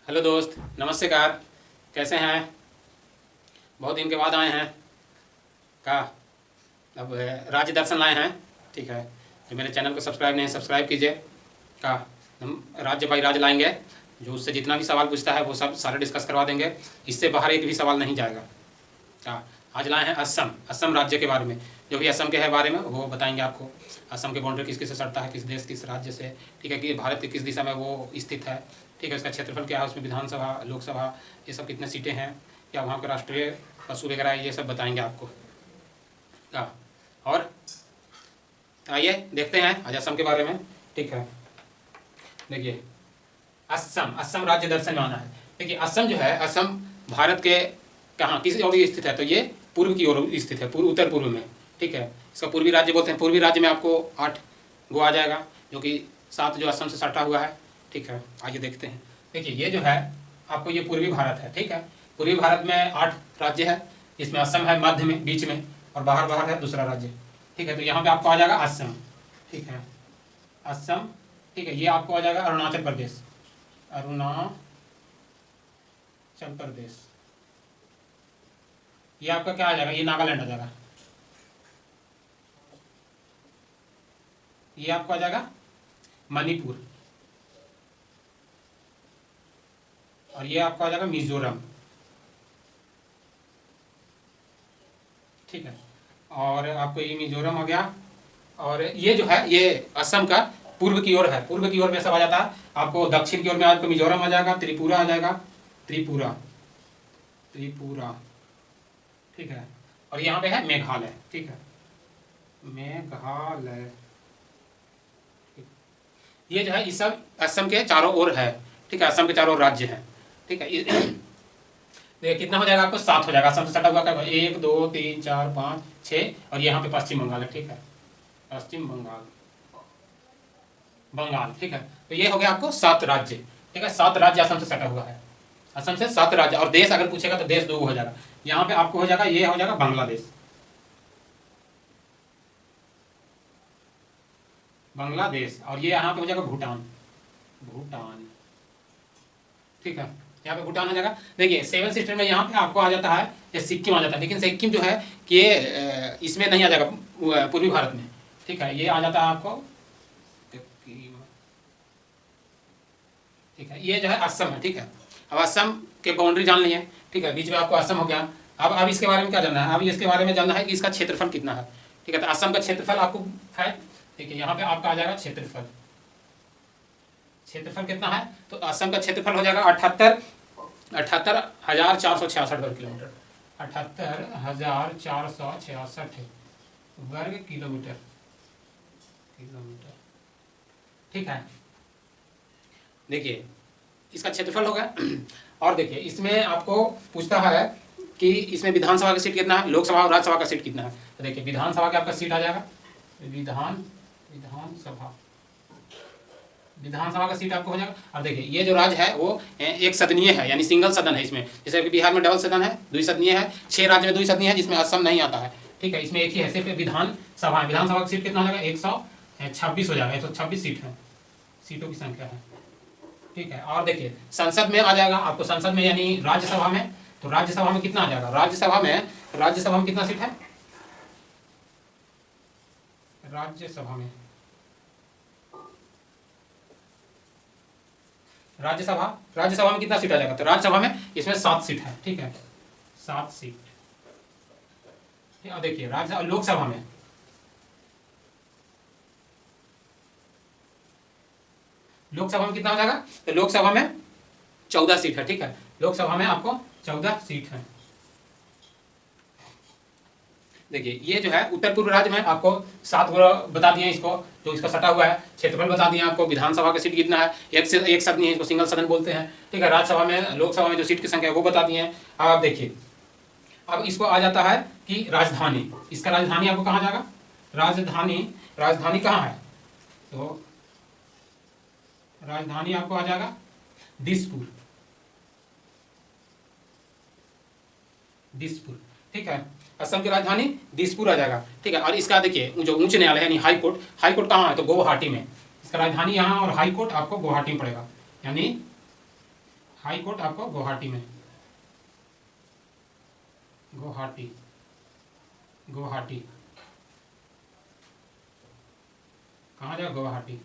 Hello दोस्त, नमस्कार। कैसे हैं? बहुत दिन के बाद आए हैं का। अब राज्य दर्शन लाए हैं। ठीक है, जो मेरे चैनल को सब्सक्राइब नहीं सब्सक्राइब कीजिए का। हम राज्य बाई राज्य लाएंगे। जो उससे जितना भी सवाल पूछता है वो सब सारे डिस्कस करवा देंगे। इससे बाहर एक भी सवाल नहीं जाएगा का। आज लाए हैं असम असम राज्य के बारे में। जो भी असम के है बारे में वो बताएंगे आपको। असम के बाउंड्री किस किस से सटता है, किस देश किस राज्य से। ठीक है, कि भारत की किस दिशा में वो स्थित है। ठीक है, उसका क्षेत्रफल क्या है, उसमें विधानसभा लोकसभा ये सब कितने सीटें हैं, क्या वहाँ के राष्ट्रीय पशु वगैरह है, ये सब बताएंगे आपको का। और आइए देखते हैं आज असम के बारे में। ठीक है, देखिए असम असम राज्य दर्शन में आना है। देखिए असम जो है, असम भारत के कहाँ किस ओर स्थित है, तो ये पूर्व की ओर स्थित है, पूर्व उत्तर पूर्व में। ठीक है, इसका पूर्वी राज्य बोलते हैं। पूर्वी राज्य में आपको 8 गो आ जाएगा, जो कि 7 जो असम से सटा हुआ है। ठीक है, आइए देखते हैं। देखिए ये जो है आपको, ये पूर्वी भारत है। ठीक है, पूर्वी भारत में 8 राज्य है। इसमें असम है मध्य में, बीच में, और बाहर बाहर है दूसरा राज्य। ठीक है, तो यहाँ पे आपको आ जाएगा असम। ठीक है, असम। ठीक है, ये आपको आ जाएगा अरुणाचल प्रदेश। अरुणाचल प्रदेश। ये आपका क्या आ जाएगा, ये नागालैंड आ जाएगा। ये आपको आ जाएगा मणिपुर। और ये आपका आ जाएगा मिजोरम। ठीक है, और आपको ये मिजोरम हो गया। और ये जो है ये असम का पूर्व की ओर है। पूर्व की ओर में सब आ जाता है। आपको दक्षिण की ओर में आपको मिजोरम आ जाएगा, त्रिपुरा आ जाएगा। त्रिपुरा त्रिपुरा। ठीक है, और यहाँ पे है मेघालय। ठीक है, मेघालय। ये जो है इस सब असम के चारों ओर है। ठीक है, असम के चारों ओर राज्य हैं। ठीक है, देखिए कितना हो जाएगा आपको, 7 हो जाएगा। असम से सटा हुआ क्या, 1 2 3 4 5 6, और यहाँ पे पश्चिम बंगाल है। ठीक है, पश्चिम बंगाल बंगाल। ठीक है, तो ये हो गया आपको 7 राज्य। ठीक है, 7 राज्य असम से सटा हुआ है। असम से 7 राज्य। और देश अगर पूछेगा तो देश 2 हो जाएगा। यहाँ पे आपको हो जाएगा, ये हो जाएगा बांग्लादेश। बांग्लादेश, और ये यहाँ पे हो जाएगा भूटान। भूटान। ठीक है, यहाँ पे भूटान हो जाएगा। देखिए 7 सिस्टर में यहाँ पे आपको आ जाता है, ये सिक्किम आ जाता है। लेकिन सिक्किम जो है कि इसमें नहीं आ जाएगा पूर्वी भारत में। ठीक है, ये आ जाता है आपको। ठीक है, ये जो है असम है। ठीक है, अब असम के बाउंड्री जान लिए। ठीक है, बीच में आपको असम हो गया। अब इसके बारे में क्या जानना है, अब इसके बारे में जानना है कि इसका क्षेत्रफल कितना है। ठीक है, तो असम का क्षेत्रफल आपको है। देखिए यहाँ पे आपका आ जाएगा क्षेत्रफल। क्षेत्रफल कितना है, तो असम का क्षेत्रफल हो जाएगा 78,466 वर्ग किलोमीटर। 78,466 वर्ग किलोमीटर। ठीक है, देखिए इसका क्षेत्रफल होगा। और देखिए इसमें आपको पूछता है कि इसमें विधानसभा का सीट कितना है, लोकसभा और राज्यसभा का सीट कितना है। तो देखिए विधानसभा का आपका सीट आ जाएगा, विधानसभा विधानसभा का सीट आपको हो जाएगा। और देखिए ये जो राज्य है वो एक सदनीय है, यानी सिंगल सदन है। इसमें जैसे कि बिहार में डबल सदन है, द्विसदनीय है। 6 राज्य में द्विसदनीय है, जिसमें असम नहीं आता है। ठीक है, इसमें एक ही है सिर्फ विधानसभा है। विधानसभा का सीट कितना हो जाएगा, 126 हो जाएगा। 126 सीट है, सीटों की संख्या है। ठीक है, और देखिए संसद में आ जाएगा आपको, संसद में यानी राज्यसभा में। तो राज्यसभा में कितना आ जाएगा, राज्यसभा में कितना सीट है, राज्यसभा में राज्यसभा में कितना सीट आ जाएगा, तो राज्यसभा में इसमें 7 सीट है। ठीक है, 7 सीट। और देखिए राज्य लोकसभा में कितना हो जाएगा, तो लोकसभा में 14 सीट है। ठीक है, लोकसभा में आपको 14 सीट है। देखिए ये जो है उत्तर पूर्व राज्य में आपको 7 बता दिए इसको, जो इसका सटा हुआ है। क्षेत्रफल बता दिए आपको, विधानसभा का सीट कितना है, एक सदन है, इसको सिंगल सदन बोलते हैं। ठीक है, राज्यसभा में लोकसभा में जो सीट की संख्या है वो बता दिए हैं। अब आप देखिए, अब इसको आ जाता है कि राजधानी, इसका राजधानी आपको कहाँ जाएगा, राजधानी कहाँ है, तो राजधानी आपको आ जाएगा दिसपुर। ठीक है, असम की राजधानी दिसपुर आ जाएगा। ठीक है, और इसका देखिए जो उच्च न्यायालय यानी हाई कोर्ट कहाँ है, तो गुवाहाटी में। इसका राजधानी यहाँ और हाई कोर्ट आपको गुवाहाटी में पड़ेगा, यानी हाई कोर्ट आपको गुवाहाटी में, गुवाहाटी, गुवाहाटी कहाँ जाएगा, गुवाहाटी,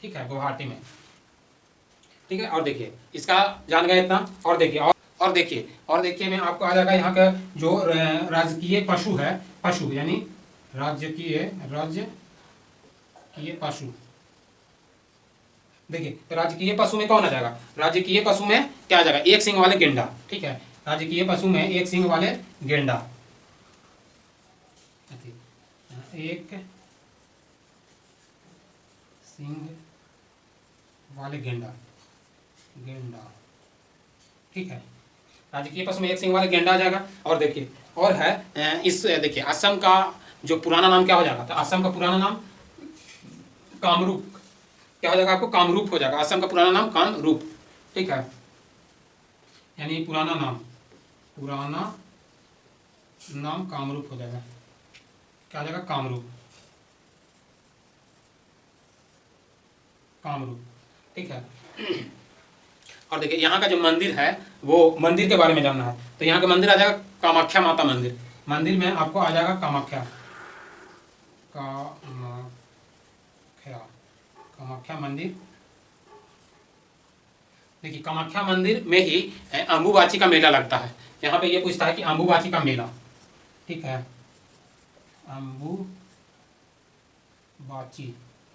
ठीक है, गुवाहाटी में, ठीक है। और देखिए इसका जान गए इतना। और देखिए और देखिए मैं आपको आ जाएगा यहाँ का जो राजकीय पशु है, पशु यानी राजकीय पशु। देखिए तो राजकीय पशु में कौन आ जाएगा, राजकीय पशु में क्या आ जाएगा, एक सिंह वाले गेंडा, ठीक है, राजकीय पशु में एक सिंह वाले गेंडा, एक सिंह वाले गेंडा, गेंडा, ठीक है, राजकीय पशु में एक सिंह वाले गेंडा आ जाएगा। और देखिए और है इस देखिए असम का जो पुराना नाम क्या हो जाएगा, तो असम का पुराना नाम कामरूप, क्या हो जाएगा आपको, कामरूप हो जाएगा, असम का पुराना नाम कामरूप, ठीक है, यानी पुराना नाम कामरूप हो जाएगा, क्या हो जाएगा, कामरूप, कामरूप, ठीक है। और देखिए यहाँ का जो मंदिर है वो मंदिर के बारे में जानना है, तो यहाँ का मंदिर आ जाएगा कामाख्या माता मंदिर, मंदिर में आपको आ जाएगा कामाख्या, कामाख्या मंदिर। देखिए कामाख्या मंदिर में ही अम्बुबाची का मेला लगता है, यहाँ पे ये पूछता है कि अम्बुबाची का मेला, ठीक है, अम्बुबाची,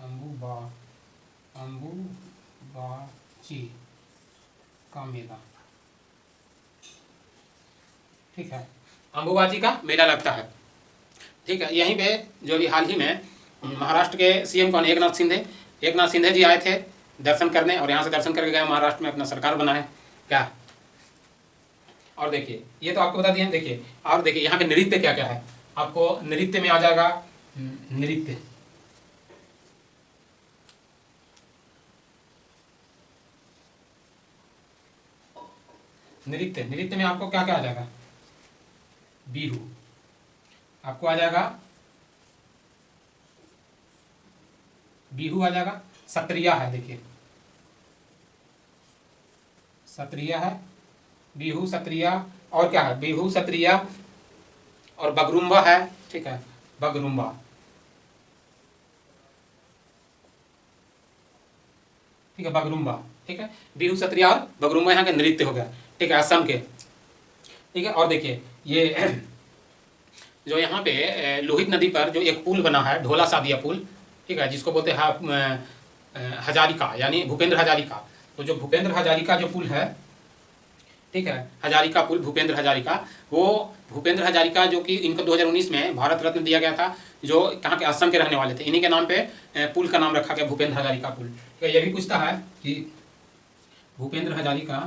अम्बुबाची का मेला, ठीक है, अम्बुबाची का मेला लगता है, ठीक है। यहीं पे जो भी हाल ही में महाराष्ट्र के सीएम कौन, एक नाथ शिंदे जी आए थे दर्शन करने, और यहाँ से दर्शन करके गए महाराष्ट्र में अपना सरकार बना है क्या। और देखिए ये तो आपको बता दिए, देखिए और देखिए यहाँ के नृत्य क्या क्या है, आपको नृत्य में आ जाएगा नृत्य, नृत्य में आपको क्या क्या आ जाएगा, बिहू, आपको आ जाएगा बिहू आ जाएगा, सत्रिया है, देखिए सत्रिया है, बिहू सत्रिया, और क्या है, बिहू सत्रिया, और बगरुम्बा है, ठीक है, बगरुम्बा, ठीक है, बगरुम्बा, ठीक है, बिहू सत्रिया और बगरुम्बा यहाँ के नृत्य हो गया, ठीक है, असम के, ठीक है। और देखिए ये जो यहाँ पे लोहित नदी पर जो एक पुल बना है, ढोला सादिया पुल, ठीक है, जिसको बोलते हैं हजारिका, यानी भूपेंद्र हजारिका, तो जो भूपेंद्र हजारिका जो पुल है, ठीक है, हजारिका पुल, भूपेंद्र हजारिका, वो भूपेंद्र हजारिका जो कि इनको 2019 में भारत रत्न दिया गया था, जो कहाँ के, असम के रहने वाले थे, इन्हीं के नाम पे पुल का नाम रखा गया भूपेंद्र हजारिका पुल, ठीक है। ये भी पूछता है कि भूपेंद्र हजारिका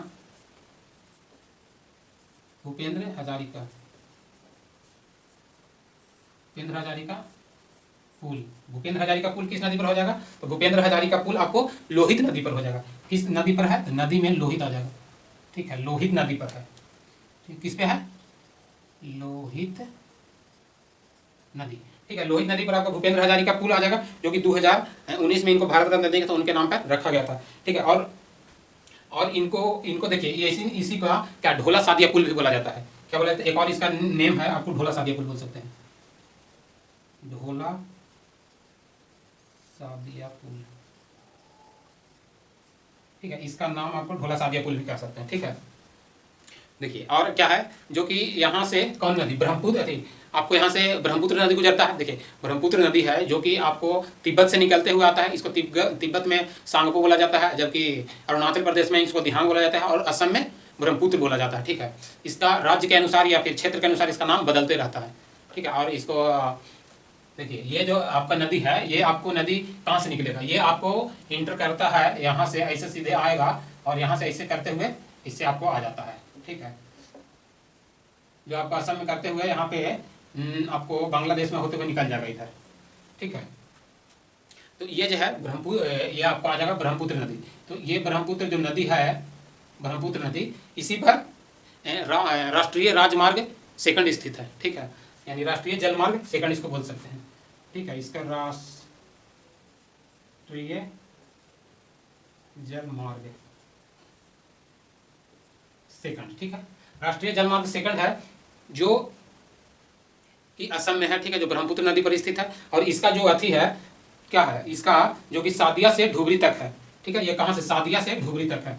पुल, भूपेंद्र हजारिका पुल किस नदी पर हो जाएगा, तो भूपेंद्र हजारिका पुल आपको लोहित नदी पर हो जाएगा, किस नदी पर है, तो नदी में लोहित आ जाएगा, ठीक है, लोहित नदी पर है, ठीक, किस पे है, लोहित नदी, ठीक है, लोहित नदी पर आपको भूपेंद्र हजारिका पुल आ जाएगा, जो कि 2019 में इनको भारत रत्न देंगे तो उनके नाम पर रखा गया था, ठीक है। और इनको देखिए ये इसी का क्या ढोला सादिया पुल भी बोला जाता है, क्या बोला जाता है, एक और इसका नेम है, आपको ढोला सादिया पुल बोल सकते हैं, ढोला सादिया पुल, ठीक है, इसका नाम आपको ढोला सादिया पुल भी कह सकते हैं, ठीक है। देखिए और क्या है, जो कि यहाँ से कौन नदी, ब्रह्मपुत्र थी, आपको यहाँ से ब्रह्मपुत्र नदी गुजरता है, देखिए ब्रह्मपुत्र नदी है जो कि आपको तिब्बत से निकलते हुए आता है, इसको तिब्बत में सांगपो बोला जाता है, जबकि अरुणाचल प्रदेश में इसको दिहांग बोला जाता है, और असम में ब्रह्मपुत्र बोला जाता है, ठीक है। इसका राज्य के अनुसार या फिर क्षेत्र के अनुसार इसका नाम बदलते रहता है, ठीक है। और इसको देखिए ये जो आपका नदी है, ये आपको नदी कहाँ से निकलेगा, ये आपको इंटर करता है, यहाँ से ऐसे सीधे आएगा और यहाँ से ऐसे करते हुए इससे आपको आ जाता है, ठीक है, जो आपको असम में करते हुए यहाँ पे आपको बांग्लादेश में होते हुए निकल जाएगा इधर, ठीक है। तो ये जो है ब्रह्मपुत्र, ये आपको आ जाएगा ब्रह्मपुत्र नदी, तो ये ब्रह्मपुत्र जो नदी है, ब्रह्मपुत्र नदी इसी पर राष्ट्रीय राजमार्ग सेकंड स्थित है, ठीक है, यानी राष्ट्रीय जलमार्ग सेकंड इसको बोल सकते हैं, ठीक है। इसका राष्ट्रीय जल मार्ग सेकंड, ठीक है। राष्ट्रीय जल मार्ग सेकंड है जो कि असम में है, ठीक है, जो ब्रह्मपुत्र नदी पर स्थित है। और इसका जो अथी है क्या है, इसका जो कि सादिया से धुबरी तक है, ठीक है। ये कहाँ से, सादिया से धुबरी तक है,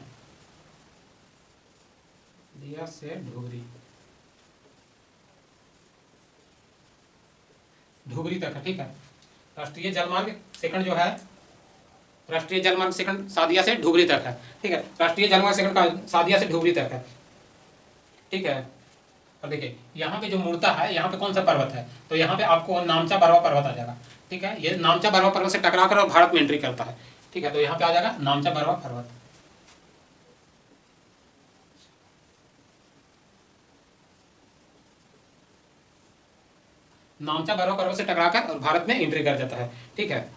सादिया से धुबरी, धुबरी तक है, ठीक है। राष्ट्रीय जलमार्ग सेकंड जो है, राष्ट्रीय जलमार्ग सेकंड सादिया से धुबरी तक है, ठीक है। राष्ट्रीय जलमार्ग सेकंड का सादिया से धुबरी तक है, ठीक है। और देखिए यहाँ पे जो मुड़ता है, यहाँ पे कौन सा पर्वत है, तो यहाँ पे आपको नामचा बरवा पर्वत आ जाएगा, ठीक है। ये नामचा बरवा पर्वत से टकरा कर और भारत में एंट्री करता है, ठीक है। तो यहाँ पे आ जाएगा नामचा बरवा पर्वत। नामचा बरवा पर्वत से टकराकर और भारत में एंट्री कर जाता है, ठीक है।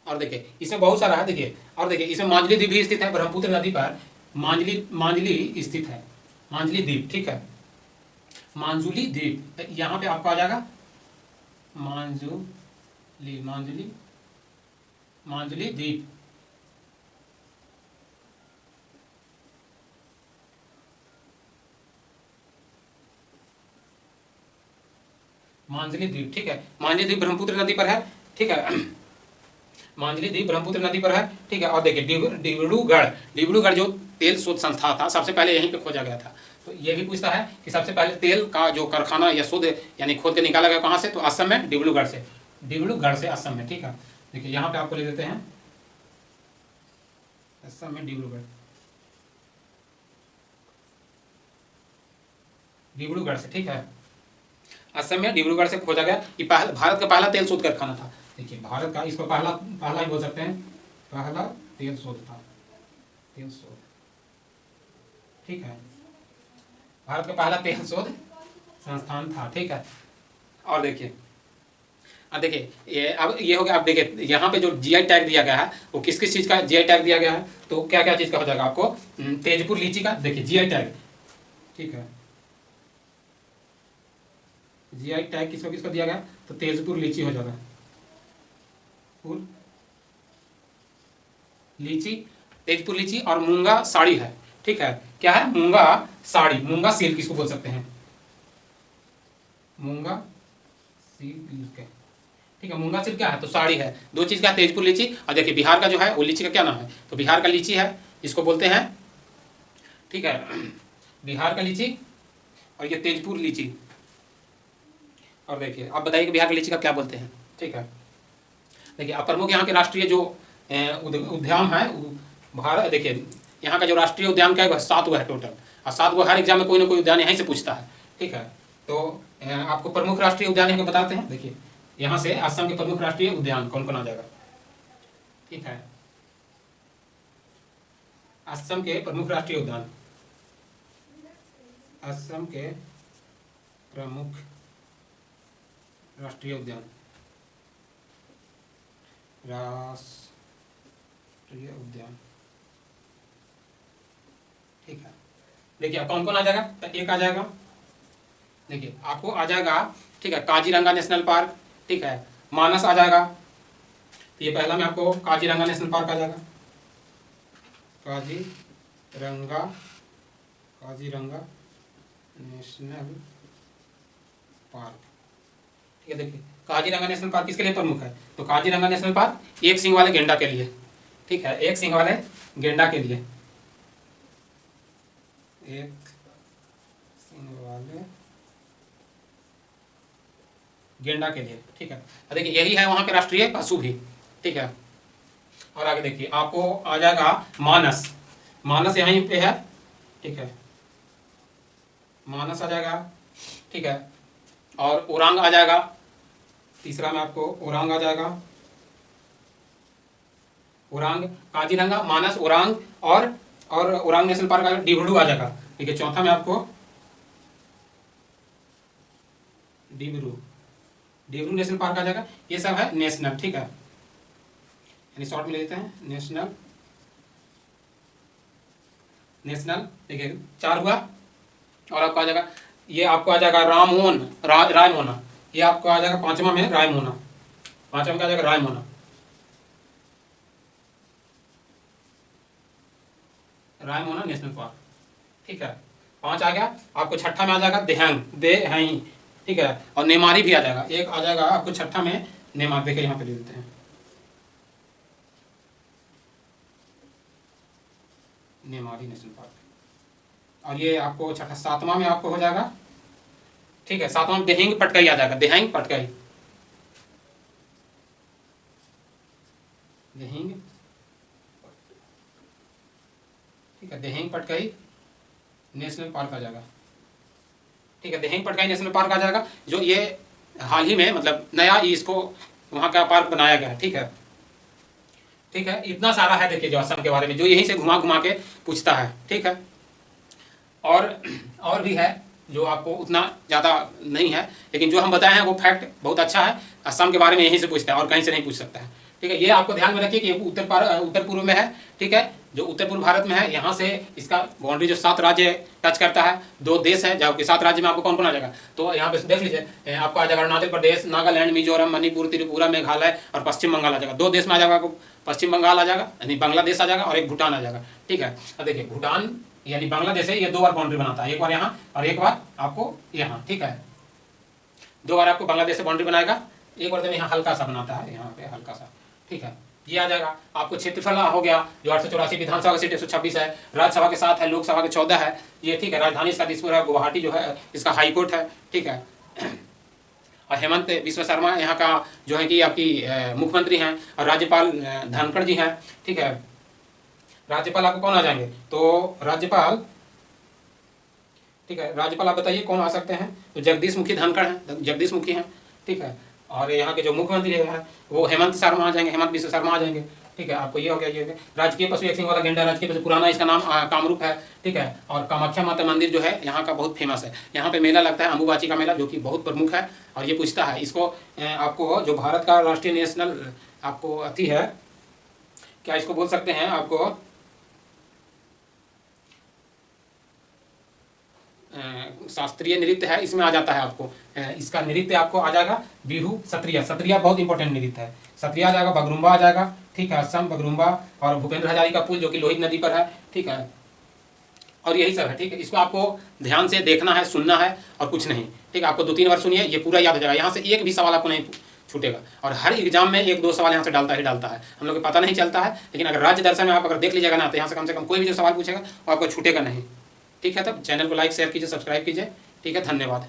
और देखिए इसमें बहुत सारा है, देखिए और देखिए इसमें मांझली द्वीप भी स्थित है, ब्रह्मपुत्र नदी पर मांझली मांझली स्थित है, मांझली द्वीप, ठीक है। मांजुली द्वीप, यहाँ पे आपको आ जाएगा मांजुली, मांजुली, मांजुली द्वीप, मांझली द्वीप, ठीक है। मांझली द्वीप ब्रह्मपुत्र नदी पर है, ठीक है। मांझली द्वीप ब्रह्मपुत्र नदी पर है, ठीक है। और देखिए डिब्रूगढ़, डिब्रूगढ़ जो तेल शोध संस्था था, सबसे पहले यहीं पे खोजा गया था। तो ये भी पूछता है कि सबसे पहले तेल का जो कारखाना या शोध यानी खोद के निकाला गया कहाँ से, तो असम में डिब्रूगढ़ से, डिब्रूगढ़ से असम में, ठीक है। देखिए यहाँ पे आपको ले देते हैं असम में डिब्रूगढ़, डिब्रूगढ़ से, ठीक है। असम में डिब्रूगढ़ से खोजा गया। ये भारत का पहला तेल शोध कारखाना था। देखिए भारत का, इसको पहला पहला ही बोल सकते हैं, पहला तेल शोध था, तेल शोध, ठीक है। भारत का पहला तेल शोध संस्थान था, ठीक है। और देखिए अब देखिए ये, अब ये हो गया। अब देखिए यहाँ पे जो जीआई टैग दिया गया है वो किस किस चीज़ का जीआई टैग दिया गया है, तो क्या क्या चीज़ का हो जाएगा आपको, तेजपुर लीची का, देखिए जीआई टैग, ठीक है। जीआई टैग किसको किसको दिया गया, तो तेजपुर लीची हो जाएगा, लीची, तेजपुर लीची। और मूंगा साड़ी है, ठीक है। क्या है, मूंगा साड़ी, मूंगा सिल्क किसको बोल सकते हैं, मूंगा सिल्क, ठीक है। मूंगा सिल्क क्या है, तो साड़ी है। दो चीज़ का, तेजपुर लीची। और देखिए बिहार का जो है वो लीची का क्या नाम है, तो बिहार का लीची है, इसको बोलते हैं, ठीक है, बिहार का लीची। और ये तेजपुर लीची। और देखिए आप बताइए कि बिहार की लीची का क्या बोलते हैं, ठीक है। देखिए अब प्रमुख यहाँ के राष्ट्रीय जो उद्यान है भारत, देखिए यहाँ का जो राष्ट्रीय उद्यान क्या है, 7 है टोटल। और 7 हर एग्जाम में कोई ना कोई उद्यान यहीं से पूछता है, ठीक है। तो आपको प्रमुख राष्ट्रीय उद्यान यहाँ के बताते हैं। देखिए यहाँ से असम के प्रमुख राष्ट्रीय उद्यान कौन कौन आ जाएगा, ठीक है। असम के प्रमुख राष्ट्रीय उद्यान, असम के प्रमुख राष्ट्रीय उद्यान, राष्ट्रीय उद्यान, ठीक है। देखिए कौन कौन आ जाएगा, तो एक आ जाएगा, देखिए आपको आ जाएगा, ठीक है, काजीरंगा नेशनल पार्क, ठीक है। मानस आ जाएगा, तो ये पहला में आपको काजीरंगा नेशनल पार्क आ जाएगा, काजीरंगा, काजीरंगा नेशनल पार्क, ठीक है। देखिए काजीरंगा नेशनल पार्क किसके लिए प्रमुख है, तो काजीरंगा नेशनल पार्क एक सिंग वाले गेंडा के लिए, ठीक है, एक सिंग वाले गेंडा के लिए, एक सिंग वाले गेंडा के लिए, ठीक है। देखिए यही है वहाँ के राष्ट्रीय पशु भी, ठीक है। और आगे देखिए आपको आ जाएगा मानस, मानस यहीं पे है, ठीक है, मानस आ जाएगा, ठीक है। और ओरांग आ जाएगा, तीसरा में आपको ओरांग आ जाएगा, ओरांग, काजीरंगा, मानस, ओरांग और ओरांग नेशनल पार्क आ डिब्रू आ जाएगा, ठीक है। चौथा में आपको डिब्रू, डिब्रू नेशनल पार्क आ जाएगा। ये सब है नेशनल, ठीक है, यानी शॉर्ट में ले लेते हैं नेशनल, नेशनल, देखिए 4 हुआ। और आपको आ जाएगा, ये आपको आ जाएगा रामोन, रायमोना, ये आपको आ जाएगा 5वां में रायमोना, 5वां में आ जाएगा रायमोना, रायमोना नेशनल पार्क, ठीक है। 5 आ गया। आपको छठा में आ जाएगा देहई, ठीक है। और नेमारी भी आ जाएगा, एक आ जाएगा आपको छठा में नेमार, देखिए यहाँ पे ले देते हैं, नेमारी नेशनल पार्क। और ये आपको छठा, 7वां में आपको हो जाएगा, ठीक है। 7वां में देहिंग पटकाई आ जाएगा, देहिंग पटकाई, देहिंग, ठीक है। देहिंग पटकाई नेशनल पार्क आ जाएगा, ठीक है। देहिंग पटकाई नेशनल पार्क आ जाएगा, जो ये हाल ही में मतलब नया इसको वहाँ का पार्क बनाया गया है, ठीक है, ठीक है। इतना सारा है देखिए जो असम के बारे में, जो यहीं से घुमा घुमा के पूछता है, ठीक है। और भी है जो आपको उतना ज़्यादा नहीं है, लेकिन जो हम बताए हैं वो फैक्ट बहुत अच्छा है। असम के बारे में यहीं से पूछता है और कहीं से नहीं पूछ सकता है, ठीक है। ये आपको ध्यान में रखिए कि ये उत्तर पूर्व में है, ठीक है। जो उत्तर पूर्व भारत में है, यहाँ से इसका बाउंड्री जो 7 राज्य टच करता है, 2 देश है, जबकि 7 राज्य में आपको कौन कौन आ जाएगा, तो यहाँ पे देख लीजिए, आपको आ जाएगा अरुणाचल प्रदेश, नागालैंड, मिजोरम, मणिपुर, त्रिपुरा, मेघालय और पश्चिम बंगाल आ जाएगा। 2 देश में आ जाएगा आपको, पश्चिम बंगाल आ जाएगा यानी बांग्लादेश आ जाएगा, और एक भूटान आ जाएगा, ठीक है। अब देखिए भूटान यानी बांग्लादेश है, ये 2 बार बाउंड्री बनाता है, एक बार यहाँ और एक बार आपको यहाँ, ठीक है। 2 बार आपको बांग्लादेश से बाउंड्री बनाएगा, एक बार यहाँ हल्का सा बनाता है, यहाँ पे हल्का सा, ठीक है। ये आ जाएगा आपको। क्षेत्रफल हो गया जो 884, विधानसभा का सीट 126 है, राज्यसभा के 7 है, लोकसभा के 14 है, ये ठीक है। राजधानी इसका दिसपुर है, गुवाहाटी जो है इसका हाई कोर्ट है, ठीक है। और हेमंत बिस्वा शर्मा यहाँ का जो है कि आपकी मुख्यमंत्री हैं, और राज्यपाल धनखड़ जी हैं, ठीक है। राज्यपाल आपको कौन आ जाएंगे, तो राज्यपाल, ठीक है, राज्यपाल आप बताइए कौन आ सकते हैं, तो जगदीश मुखी धनखड़ हैं, जगदीश मुखी हैं, ठीक है। और यहाँ के जो मुख्यमंत्री है वो हेमंत शर्मा आ जाएंगे, हेमंत बिस्वा शर्मा आ जाएंगे, ठीक है। आपको ये हो गया, ये राजकीय पशु एक सिंह वाला गेंडा, राजकीय पशु, पुराना इसका नाम कामरूप है, ठीक है। और कामाख्या माता मंदिर जो है यहाँ का बहुत फेमस है, यहाँ पे मेला लगता है अम्बुबाची का मेला, जो कि बहुत प्रमुख है। और ये पूछता है इसको, आपको जो भारत का राष्ट्रीय नेशनल आपको अति है, क्या इसको बोल सकते हैं, आपको शास्त्रीय नृत्य है, इसमें आ जाता है आपको, इसका नृत्य आपको आ जाएगा बिहू, सत्रिया, सत्रिया बहुत इंपॉर्टेंट नृत्य है, सत्रिया आ जाएगा, बगरुम्बा आ जाएगा, ठीक है, असम बगरुम्बा, और भूपेंद्र हजारिका पुल जो कि लोहित नदी पर है, ठीक है। और यही सब है, ठीक है। इसको आपको ध्यान से देखना है, सुनना है और कुछ नहीं, ठीक है। आपको 2-3 बार सुनिए, ये पूरा याद हो जाएगा, यहाँ से एक भी सवाल आपको नहीं छूटेगा। और हर एग्जाम में 1-2 सवाल यहाँ से डालता ही डालता है, हम लोग को पता नहीं चलता है, लेकिन अगर राज्य दर्शन में आप अगर देख लीजिएगा ना, तो यहाँ से कम कोई भी जो सवाल पूछेगा वो आपको छूटेगा नहीं, ठीक है। तब चैनल को लाइक शेयर कीजिए, सब्सक्राइब कीजिए, ठीक है। धन्यवाद।